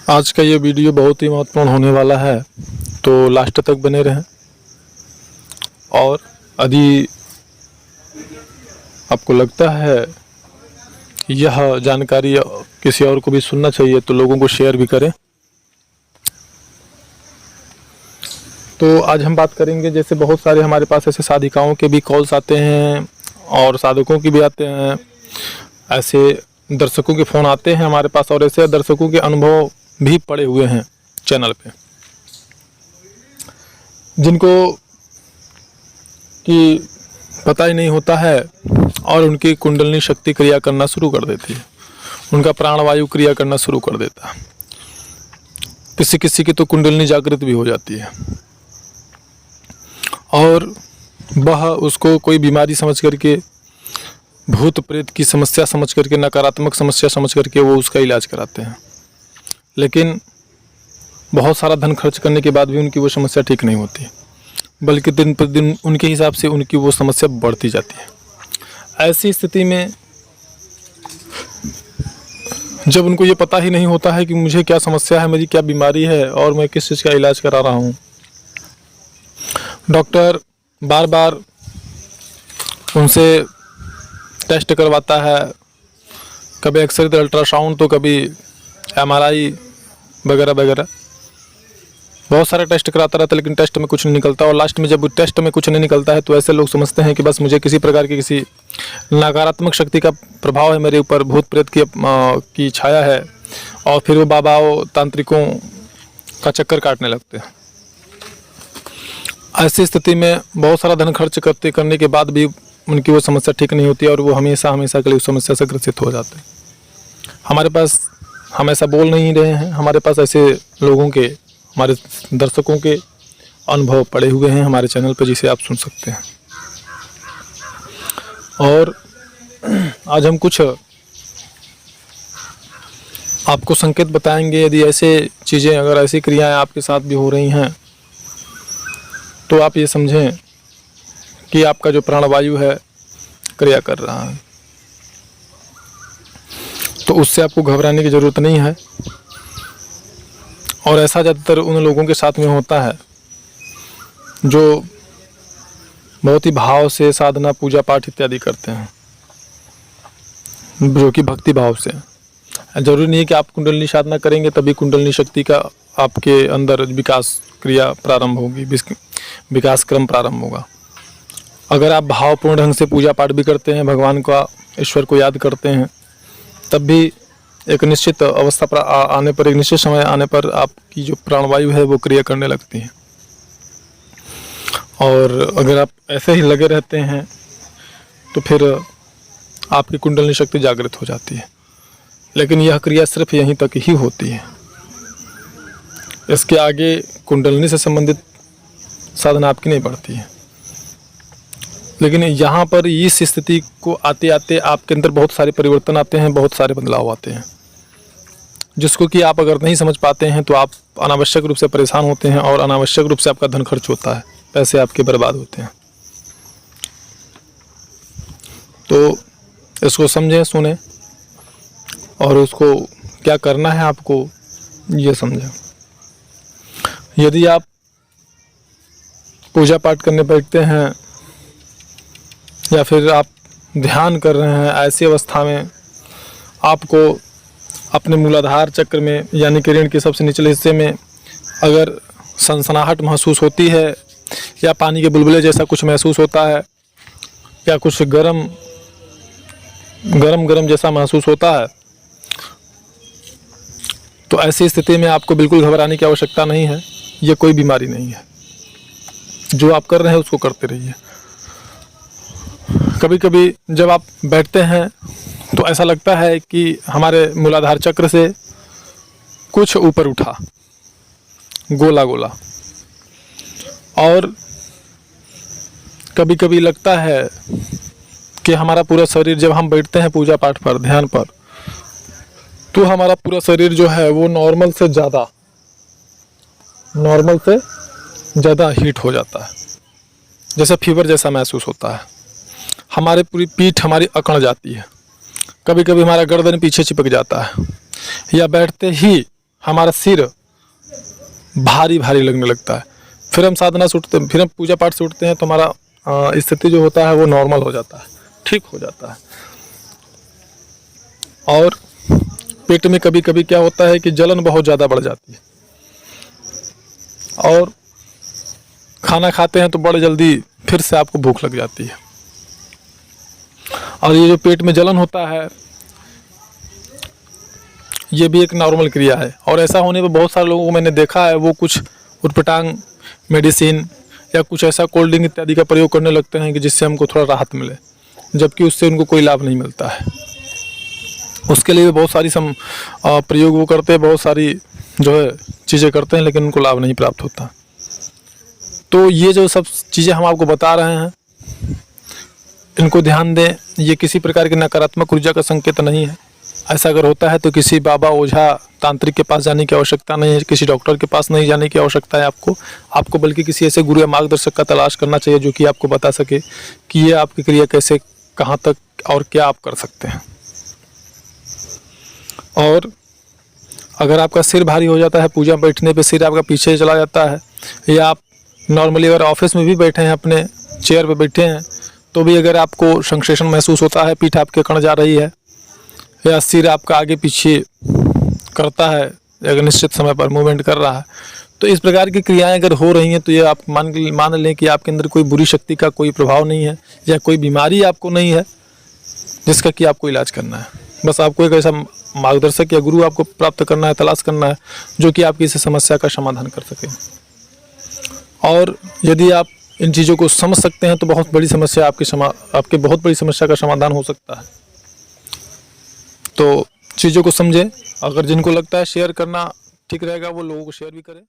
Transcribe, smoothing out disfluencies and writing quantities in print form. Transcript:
आज का ये वीडियो बहुत ही महत्वपूर्ण होने वाला है, तो लास्ट तक बने रहें। और यदि आपको लगता है यह जानकारी किसी और को भी सुनना चाहिए तो लोगों को शेयर भी करें। तो आज हम बात करेंगे, जैसे बहुत सारे हमारे पास ऐसे साधिकाओं के भी कॉल्स आते हैं और साधकों की भी आते हैं, ऐसे दर्शकों के फ़ोन आते हैं हमारे पास, और ऐसे दर्शकों के अनुभव भी पड़े हुए हैं चैनल पे, जिनको कि पता ही नहीं होता है और उनकी कुंडलिनी शक्ति क्रिया करना शुरू कर देती है, उनका प्राणवायु क्रिया करना शुरू कर देता है। किसी किसी की तो कुंडलिनी जागृत भी हो जाती है और वह उसको कोई बीमारी समझ करके, भूत प्रेत की समस्या समझ करके, नकारात्मक समस्या समझ करके वो उसका इलाज कराते हैं। लेकिन बहुत सारा धन खर्च करने के बाद भी उनकी वो समस्या ठीक नहीं होती, बल्कि दिन पर दिन उनके हिसाब से उनकी वो समस्या बढ़ती जाती है। ऐसी स्थिति में जब उनको ये पता ही नहीं होता है कि मुझे क्या समस्या है, मेरी क्या बीमारी है और मैं किस चीज़ का इलाज करा रहा हूँ, डॉक्टर बार बार उनसे टेस्ट करवाता है, कभी एक्सरे, अल्ट्रासाउंड, तो कभी MRI वगैरह वगैरह, बहुत सारे टेस्ट कराता रहता है, लेकिन टेस्ट में कुछ नहीं निकलता। और लास्ट में जब टेस्ट में कुछ नहीं निकलता है तो ऐसे लोग समझते हैं कि बस मुझे किसी प्रकार की किसी नकारात्मक शक्ति का प्रभाव है मेरे ऊपर, भूत प्रेत की छाया है, और फिर वो बाबाओं, तांत्रिकों का चक्कर काटने लगते हैं। ऐसी स्थिति में बहुत सारा धन खर्च करने के बाद भी उनकी वो समस्या ठीक नहीं होती और वो हमेशा हमेशा के लिए उस समस्या से ग्रसित हो जाते हैं। हमारे पास, हम ऐसा बोल नहीं रहे हैं, हमारे पास ऐसे लोगों के, हमारे दर्शकों के अनुभव पड़े हुए हैं हमारे चैनल पर, जिसे आप सुन सकते हैं। और आज हम कुछ आपको संकेत बताएंगे। यदि ऐसे चीज़ें, अगर ऐसी क्रियाएं आपके साथ भी हो रही हैं तो आप ये समझें कि आपका जो प्राणवायु है क्रिया कर रहा है, तो उससे आपको घबराने की ज़रूरत नहीं है। और ऐसा ज़्यादातर उन लोगों के साथ में होता है जो बहुत ही भाव से साधना, पूजा पाठ इत्यादि करते हैं, जो कि भक्ति भाव से। ज़रूरी नहीं है कि आप कुंडलिनी साधना करेंगे तभी कुंडलिनी शक्ति का आपके अंदर विकास क्रिया प्रारंभ होगी, विकास क्रम प्रारंभ होगा। अगर आप भावपूर्ण ढंग से पूजा पाठ भी करते हैं, भगवान का, ईश्वर को याद करते हैं, तब भी एक निश्चित अवस्था पर आने पर, एक निश्चित समय आने पर आपकी जो प्राणवायु है वो क्रिया करने लगती है। और अगर आप ऐसे ही लगे रहते हैं तो फिर आपकी कुंडलिनी शक्ति जागृत हो जाती है। लेकिन यह क्रिया सिर्फ यहीं तक ही होती है, इसके आगे कुंडलिनी से संबंधित साधना आपकी नहीं बढ़ती है। लेकिन यहाँ पर इस स्थिति को आते आते आपके अंदर बहुत सारे परिवर्तन आते हैं, बहुत सारे बदलाव आते हैं, जिसको कि आप अगर नहीं समझ पाते हैं तो आप अनावश्यक रूप से परेशान होते हैं और अनावश्यक रूप से आपका धन खर्च होता है, पैसे आपके बर्बाद होते हैं। तो इसको समझें, सुने और उसको क्या करना है आपको ये समझें। यदि आप पूजा पाठ करने बैठते हैं या फिर आप ध्यान कर रहे हैं, ऐसी अवस्था में आपको अपने मूलाधार चक्र में, यानी कि रीढ़ के सबसे निचले हिस्से में अगर सनसनाहट महसूस होती है या पानी के बुलबुले जैसा कुछ महसूस होता है या कुछ गरम गरम जैसा महसूस होता है, तो ऐसी स्थिति में आपको बिल्कुल घबराने की आवश्यकता नहीं है। ये कोई बीमारी नहीं है, जो आप कर रहे हैं उसको करते रहिए। कभी कभी जब आप बैठते हैं तो ऐसा लगता है कि हमारे मूलाधार चक्र से कुछ ऊपर उठा, गोला गोला, और कभी कभी लगता है कि हमारा पूरा शरीर, जब हम बैठते हैं पूजा पाठ पर, ध्यान पर, तो हमारा पूरा शरीर जो है वो नॉर्मल से ज़्यादा हीट हो जाता है, जैसे फीवर जैसा महसूस होता है। हमारे पूरी पीठ हमारी अकड़ जाती है, कभी कभी हमारा गर्दन पीछे चिपक जाता है, या बैठते ही हमारा सिर भारी भारी लगने लगता है। फिर हम साधना से उठते, फिर हम पूजा पाठ से उठते हैं तो हमारा स्थिति जो होता है वो नॉर्मल हो जाता है, ठीक हो जाता है। और पेट में कभी कभी क्या होता है कि जलन बहुत ज़्यादा बढ़ जाती है, और खाना खाते हैं तो बड़े जल्दी फिर से आपको भूख लग जाती है। और ये जो पेट में जलन होता है ये भी एक नॉर्मल क्रिया है। और ऐसा होने पर बहुत सारे लोगों को मैंने देखा है, वो कुछ उटपटांग मेडिसिन या कुछ ऐसा कोल्ड ड्रिंक इत्यादि का प्रयोग करने लगते हैं कि जिससे हमको थोड़ा राहत मिले, जबकि उससे उनको कोई लाभ नहीं मिलता है। उसके लिए बहुत सारी प्रयोग वो करते हैं, बहुत सारी जो है चीज़ें करते हैं, लेकिन उनको लाभ नहीं प्राप्त होता। तो ये जो सब चीज़ें हम आपको बता रहे हैं, इनको ध्यान दें। ये किसी प्रकार की नकारात्मक ऊर्जा का संकेत नहीं है। ऐसा अगर होता है तो किसी बाबा, ओझा, तांत्रिक के पास जाने की आवश्यकता नहीं है, किसी डॉक्टर के पास नहीं जाने की आवश्यकता है आपको बल्कि किसी ऐसे गुरु या मार्गदर्शक का तलाश करना चाहिए जो कि आपको बता सके कि ये आपकी क्रिया कैसे, कहाँ तक और क्या आप कर सकते हैं। और अगर आपका सिर भारी हो जाता है, पूजा बैठने पे सिर आपका पीछे चला जाता है, या आप नॉर्मली अगर ऑफिस में भी बैठे हैं, अपने चेयर पे बैठे हैं, तो भी अगर आपको संसेशन महसूस होता है, पीठ आपके कण जा रही है या सिर आपका आगे पीछे करता है, अगर निश्चित समय पर मूवमेंट कर रहा है, तो इस प्रकार की क्रियाएं अगर हो रही हैं तो ये आप मान लें कि आपके अंदर कोई बुरी शक्ति का कोई प्रभाव नहीं है, या कोई बीमारी आपको नहीं है जिसका कि आपको इलाज करना है। बस आपको एक ऐसा मार्गदर्शक या गुरु आपको प्राप्त करना है, तलाश करना है, जो कि आपकी इस समस्या का समाधान कर सके। और यदि आप इन चीज़ों को समझ सकते हैं तो बहुत बड़ी समस्या आपके बहुत बड़ी समस्या का समाधान हो सकता है। तो चीज़ों को समझें। अगर जिनको लगता है शेयर करना ठीक रहेगा वो लोगों को शेयर भी करें।